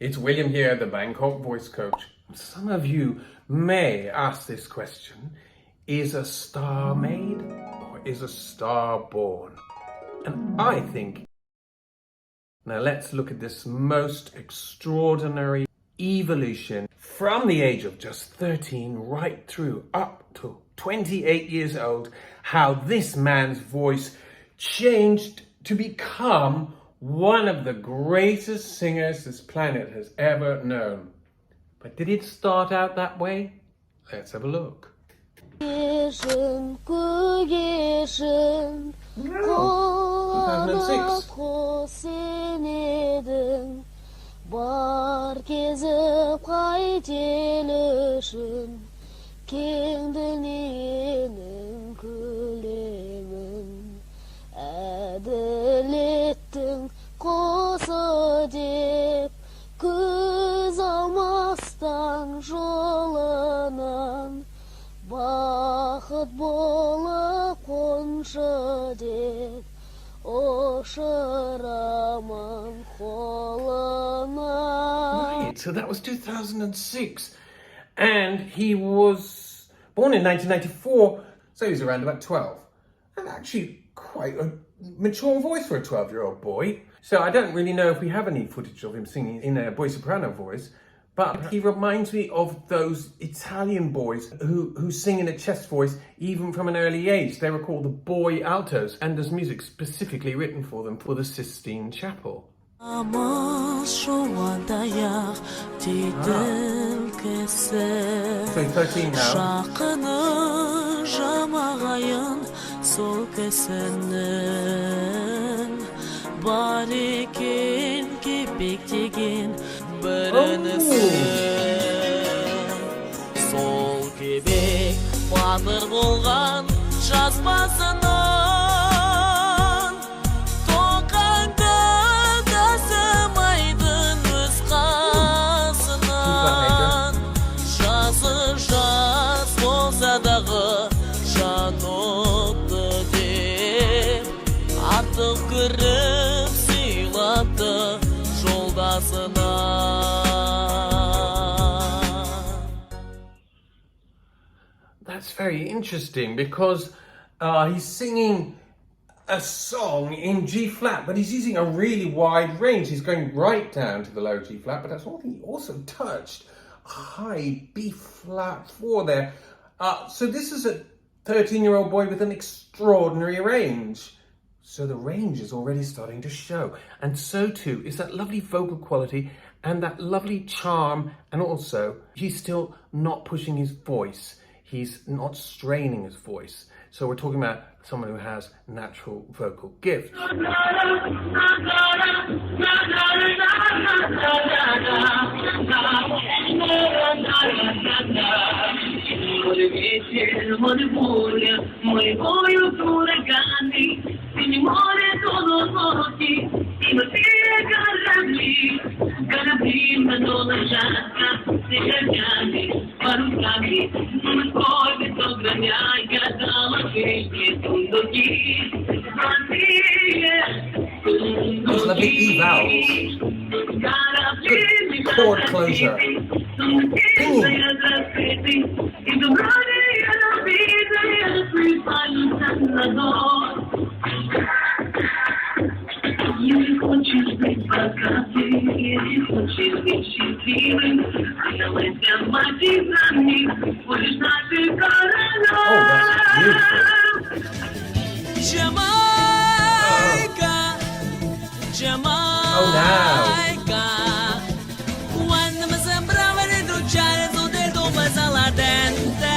It's William here, the Bangkok voice coach. Some of you may ask this question: is a star made or is a star born? And I think, now let's look at this most extraordinary evolution from the age of just 13 right through up to 28 years old, how this man's voice changed to become one of the greatest singers this planet has ever known. But did it start out that way? Let's have a look. 2006. Бар кезіп қайтелішін кеңдігінен көлемін әділеттің қосы деп көз алмастан жолынан бақыт болып қоншы деп ошырамын қолына. Right, so that was 2006, and he was born in 1994, so he was around about 12, and actually quite a mature voice for a 12-year-old boy. So I don't really know if we have any footage of him singing in a boy soprano voice, but he reminds me of those Italian boys who sing in a chest voice even from an early age. They were called the boy altos, and there's music specifically written for them for the Sistine Chapel. So he's 13 now. Сол кебек батыр болған жазбасынан тоқаңды тасымайдың өз қасынан жасы жас болса дағы жан отты деп артық көріп сыйлапты жолдасына. That's very interesting because he's singing a song in G flat, but he's using a really wide range. He's going right down to the low G flat, but that's all. He also touched a high B flat 4 there. So this is a 13-year-old boy with an extraordinary range. So the range is already starting to show, and so too is that lovely vocal quality and that lovely charm, and also he's still not pushing his voice. He's not straining his voice. So we're talking about someone who has natural vocal gift. Those lovely E vowels. Good chord closure. Pinging. Oh, that's beautiful. Jamaica, Jamaica. Oh, now. Quando mi sembrava di bruciare tutto il tuo peso latente,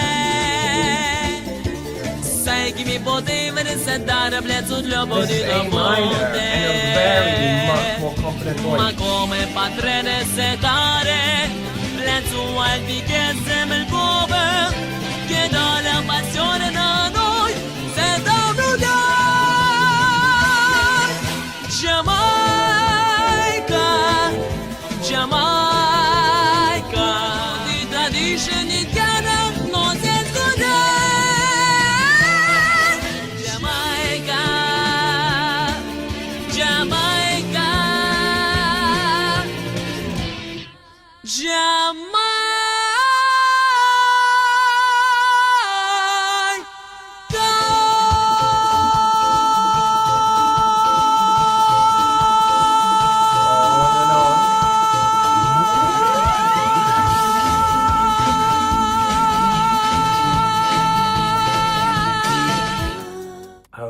sai che mi potevi risentare a prezzo di This lavoro is di A minor and a very much more confident ma voice. come padre setare, prezzo alti che sembra il cuore, che dà la passione da noi, se da bruciare. Jamaica, Jamaica, di tradition indiana non si scude. Jamaica, Jamaica. Oh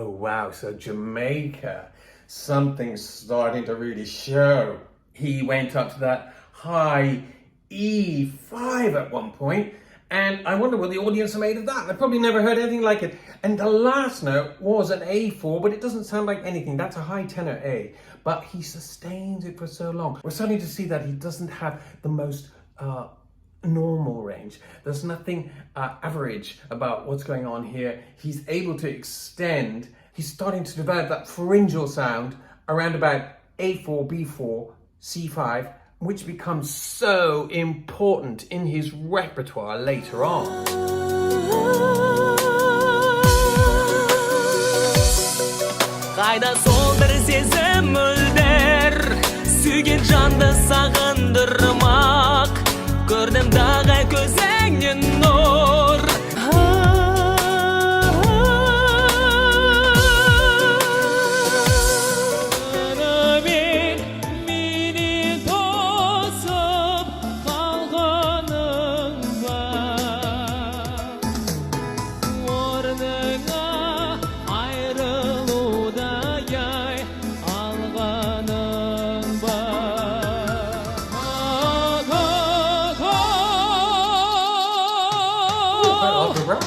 wow, so Jamaica, something's starting to really show. He went up to that high E5 at one point, and I wonder what the audience made of that. They probably never heard anything like it. And the last note was an A4, but it doesn't sound like anything. That's a high tenor A, but he sustains it for so long. We're starting to see that he doesn't have the most normal range. There's nothing average about what's going on here. He's able to extend. He's starting to develop that pharyngeal sound around about A4, B4, C5, which becomes so important in his repertoire later on. Kayda soldur sezim mülder, suygen candı sağındırmak. Gördüm dağı gözüngün nur.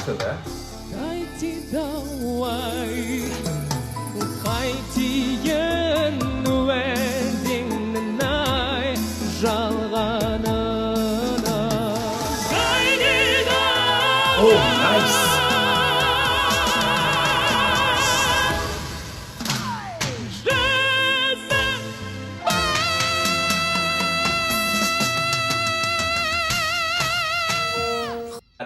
There. Oh, nice.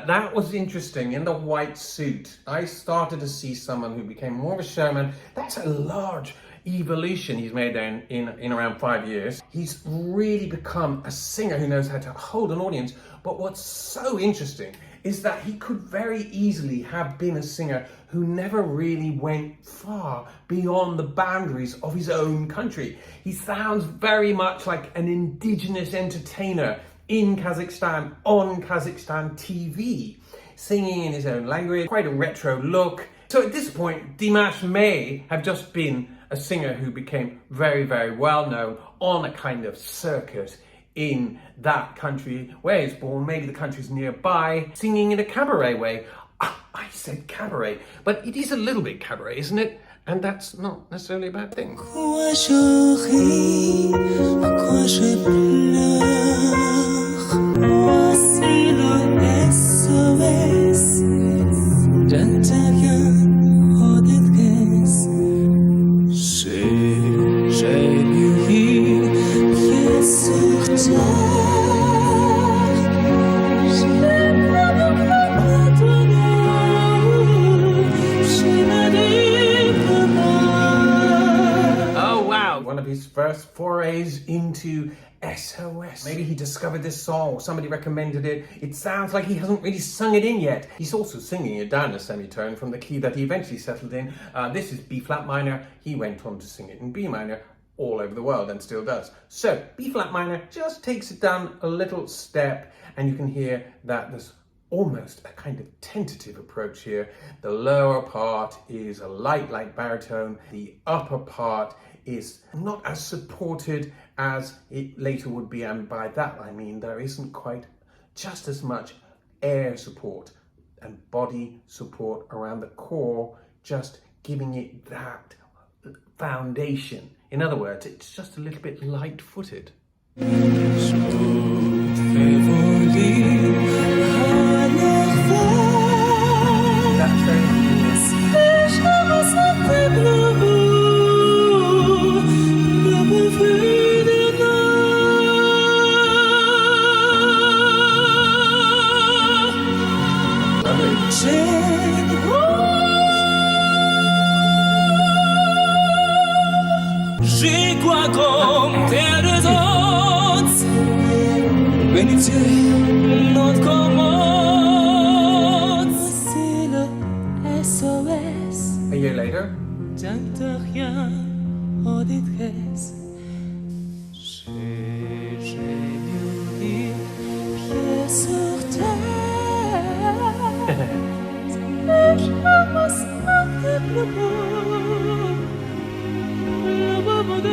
That was interesting. In the white suit, I started to see someone who became more of a showman. That's a large evolution he's made in around 5 years. He's really become a singer who knows how to hold an audience. But what's so interesting is that he could very easily have been a singer who never really went far beyond the boundaries of his own country. He sounds very much like an indigenous entertainer in Kazakhstan, on Kazakhstan TV, singing in his own language, quite a retro look. So at this point, Dimash may have just been a singer who became very, very well known on a kind of circuit in that country where he's born, maybe the countries nearby, singing in a cabaret way. I said cabaret, but it is a little bit cabaret, isn't it? And that's not necessarily a bad thing. His first forays into SOS. Maybe he discovered this song or somebody recommended it. It sounds like he hasn't really sung it in yet. He's also singing it down a semitone from the key that he eventually settled in. This is B flat minor. He went on to sing it in B minor all over the world and still does. So B flat minor just takes it down a little step, and you can hear that there's almost a kind of tentative approach here. The lower part is a light baritone. The upper part is not as supported as it later would be, and by that I mean there isn't quite just as much air support and body support around the core, just giving it that foundation. In other words, it's just a little bit light-footed. That's very J'y crois comme terre des autres. Venite not commode c'est le SOS A year later, Tant de rien en détresse J'ai mis pieds sur terre Et je me sentais plus beau Le beau de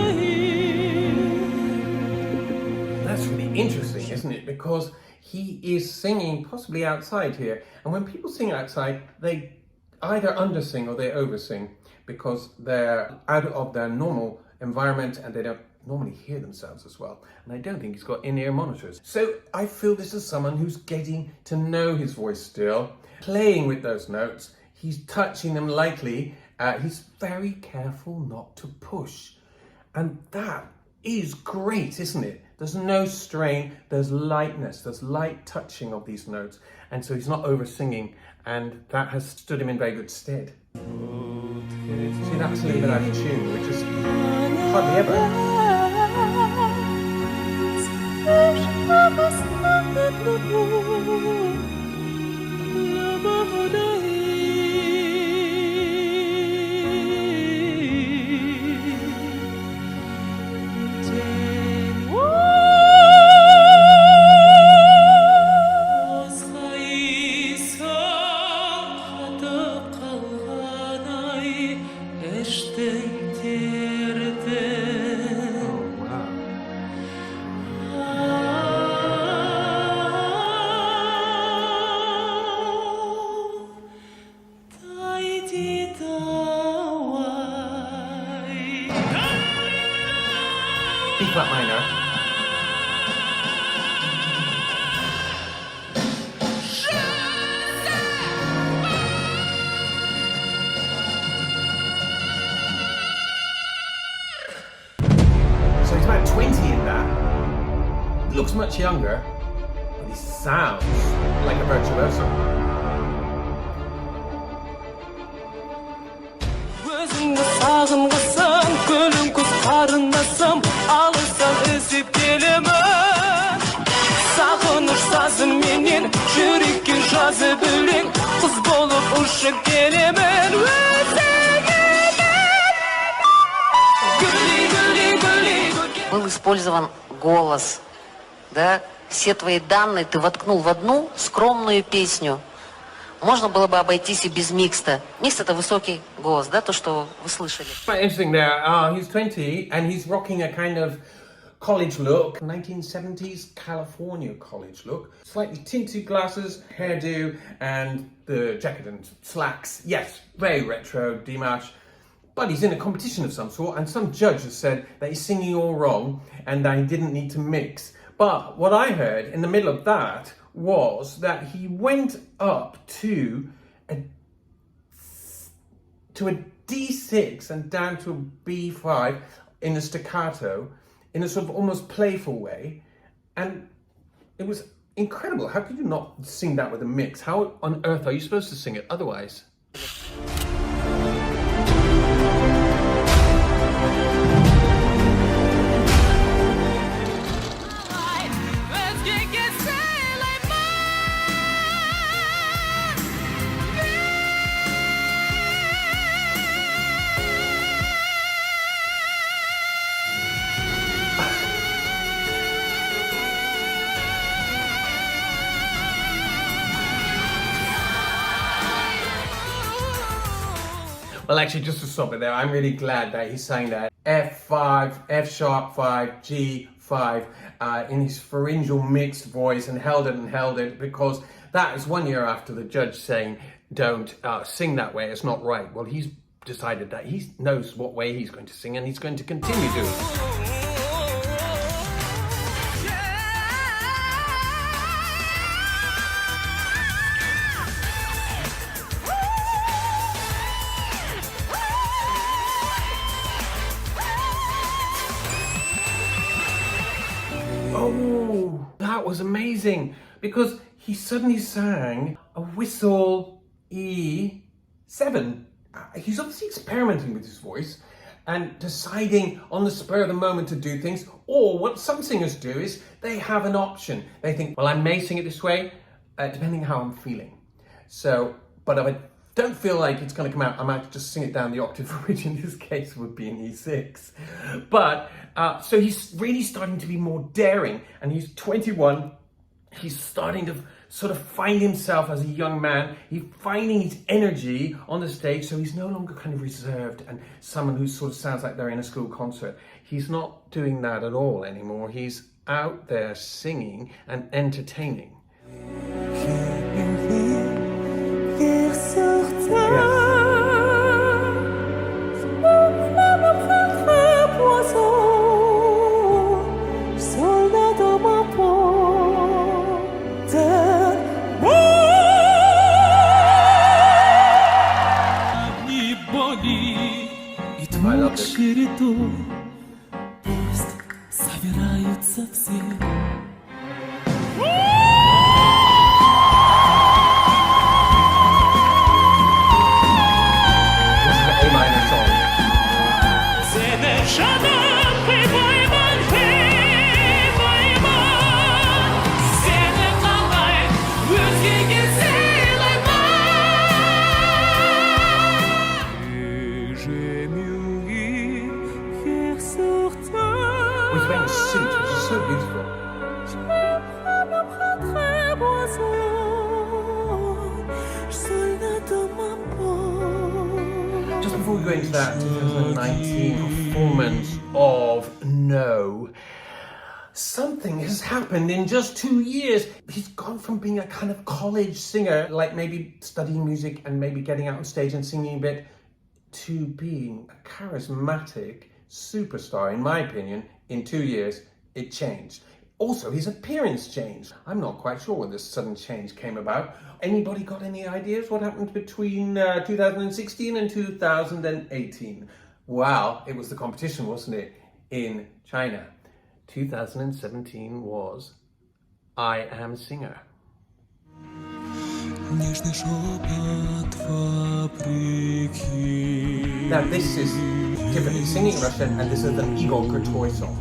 that's really interesting, isn't it? Because he is singing possibly outside here. And when people sing outside, they either undersing or they oversing because they're out of their normal environment and they don't normally hear themselves as well. And I don't think he's got in-ear monitors. So I feel this is someone who's getting to know his voice still, playing with those notes. He's touching them lightly. He's very careful not to push. And that is great, isn't it? There's no strain, there's lightness, there's light touching of these notes. And so he's not over singing, and that has stood him in very good stead. See, that's a little bit out of tune, which is hardly ever. B flat minor. So he's about 20 in that. He looks much younger, but he sounds like a virtuoso. Gözümde sağıngasam, gülüm kız karınlasam, alırsam üzüp gelimin. Sağınır sazım menin, jürikkin жазы bilin, kız bolup uşup gelimin. Был использован голос, да? Все твои данные ты воткнул в одну скромную песню. Можно было бы обойтись и без микста. Микс — это высокий голос, да, то, что вы слышали. Quite interesting there. He's 20 and he's rocking a kind of college look, 1970s California college look. Slightly tinted glasses, hairdo, and the jacket and slacks. Yes, very retro, Dimash. But he's in a competition of some sort, and some judge has said that he's singing all wrong and that he didn't need to mix. But what I heard in the middle of that was that he went up to a D6 and down to a B5 in a staccato, in a sort of almost playful way, and it was incredible. How could you not sing that with a mix? How on earth are you supposed to sing it otherwise? Well, actually, just to stop it there, I'm really glad that he sang that F5, F sharp 5, G5 in his pharyngeal mixed voice and held it because that is 1 year after the judge saying don't sing that way, it's not right. Well, he's decided that he knows what way he's going to sing and he's going to continue doing it. Oh, that was amazing because he suddenly sang a whistle E7. He's obviously experimenting with his voice and deciding on the spur of the moment to do things. Or what some singers do is they have an option. They think, well, I may sing it this way, depending how I'm feeling. So, but if I don't feel like it's going to come out, I might just sing it down the octave, which in this case would be an E6. But, so he's really starting to be more daring, and he's 21. He's starting to sort of find himself as a young man. He's finding his energy on the stage, so he's no longer kind of reserved and someone who sort of sounds like they're in a school concert. He's not doing that at all anymore. He's out there singing and entertaining. I love this. He's wearing a suit, which is so beautiful. Just before we go into that 2019 performance of No, something has happened in just 2 years. He's gone from being a kind of college singer, like maybe studying music and maybe getting out on stage and singing a bit, to being a charismatic superstar. In my opinion, in 2 years, it changed. Also, his appearance changed. I'm not quite sure when this sudden change came about. Anybody got any ideas what happened between 2016 and 2018? Wow, it was the competition, wasn't it, in China. 2017 was I Am Singer. Now this is different. He's singing in Russian, and this is an Igor Krutoy song.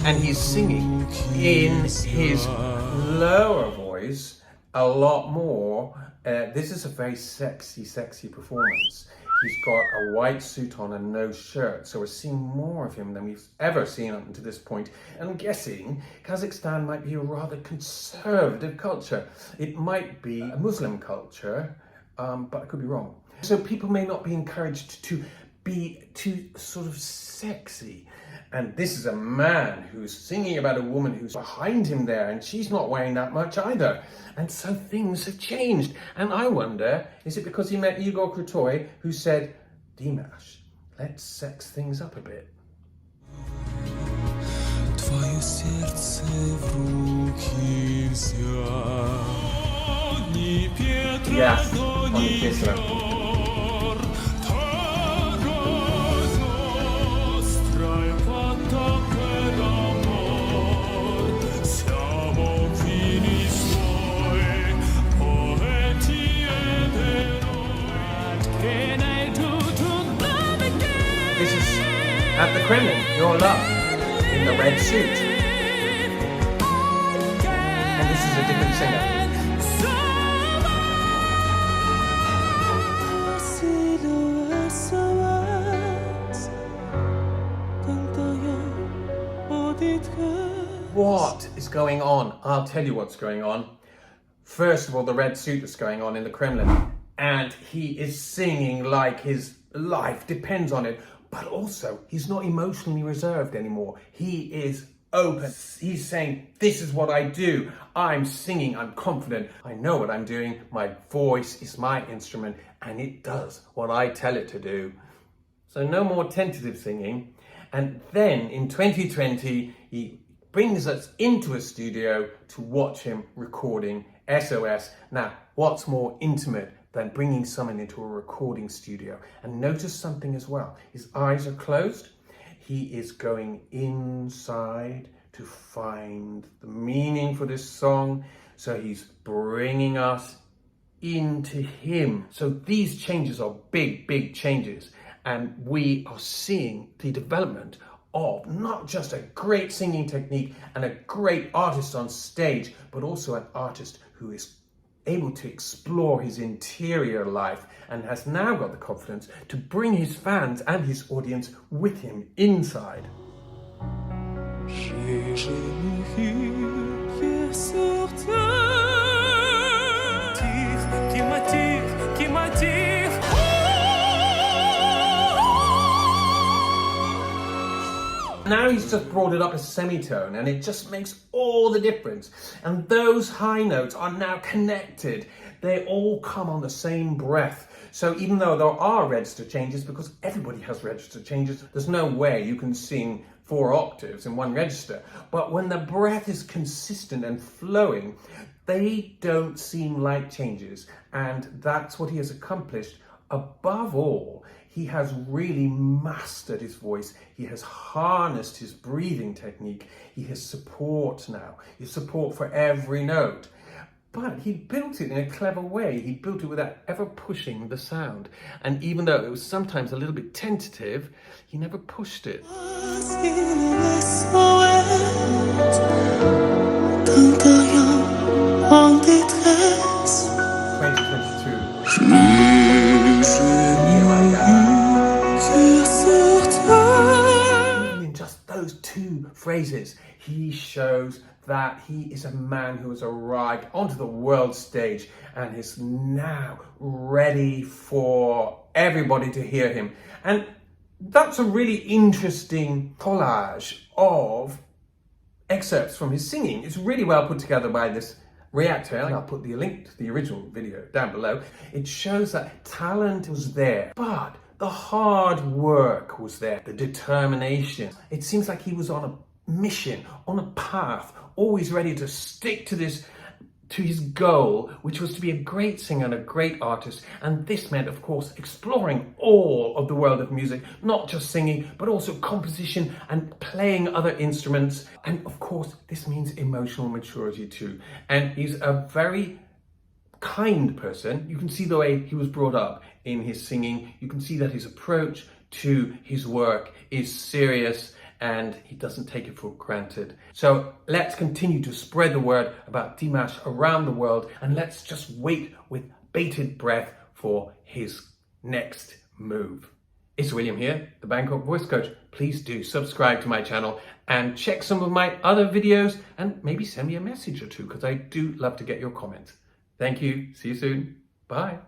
And he's singing in his lower voice a lot more. This is a very sexy performance. He's got a white suit on and no shirt, so we're seeing more of him than we've ever seen up until this point. And I'm guessing Kazakhstan might be a rather conservative culture. It might be a Muslim culture, but I could be wrong. So people may not be encouraged to be too sort of sexy. And this is a man who's singing about a woman who's behind him there, and she's not wearing that much either. And so things have changed. And I wonder, is it because he met Igor Krutoy, who said, Dimash, let's sex things up a bit? Yes, on the kiss level. This is at the Kremlin, your love, in the red suit. And this is a different singer. What is going on? I'll tell you what's going on. First of all, the red suit that's going on in the Kremlin. And he is singing like his life depends on it. But also, he's not emotionally reserved anymore. He is open. He's saying, this is what I do. I'm singing, I'm confident. I know what I'm doing. My voice is my instrument, and it does what I tell it to do. So no more tentative singing. And then in 2020, he brings us into a studio to watch him recording SOS. Now, what's more intimate than bringing someone into a recording studio? And notice something as well. His eyes are closed. He is going inside to find the meaning for this song. So he's bringing us into him. So these changes are big, big changes. And we are seeing the development of not just a great singing technique and a great artist on stage, but also an artist who is able to explore his interior life and has now got the confidence to bring his fans and his audience with him inside. Now he's just brought it up a semitone and it just makes all the difference. And those high notes are now connected. They all come on the same breath. So even though there are register changes, because everybody has register changes, there's no way you can sing 4 octaves in one register. But when the breath is consistent and flowing, they don't seem like changes. And that's what he has accomplished. Above all, he has really mastered his voice. He has harnessed his breathing technique. He has support now. He has support for every note. But he built it in a clever way. He built it without ever pushing the sound. And even though it was sometimes a little bit tentative, he never pushed it. Even in just those 2 phrases, he shows that he is a man who has arrived onto the world stage and is now ready for everybody to hear him. And that's a really interesting collage of excerpts from his singing. It's really well put together by this reactor. I'll put the link to the original video down below. It shows that talent was there, but the hard work was there, the determination. It seems like he was on a mission, on a path, always ready to stick to his goal, which was to be a great singer and a great artist. And this meant, of course, exploring all of the world of music, not just singing, but also composition and playing other instruments. And of course, this means emotional maturity too. And he's a very kind person. You can see the way he was brought up in his singing. You can see that his approach to his work is serious and he doesn't take it for granted. So let's continue to spread the word about Dimash around the world, and let's just wait with bated breath for his next move. It's William here, the Bangkok Voice Coach. Please do subscribe to my channel and check some of my other videos and maybe send me a message or two, because I do love to get your comments. Thank you. See you soon. Bye.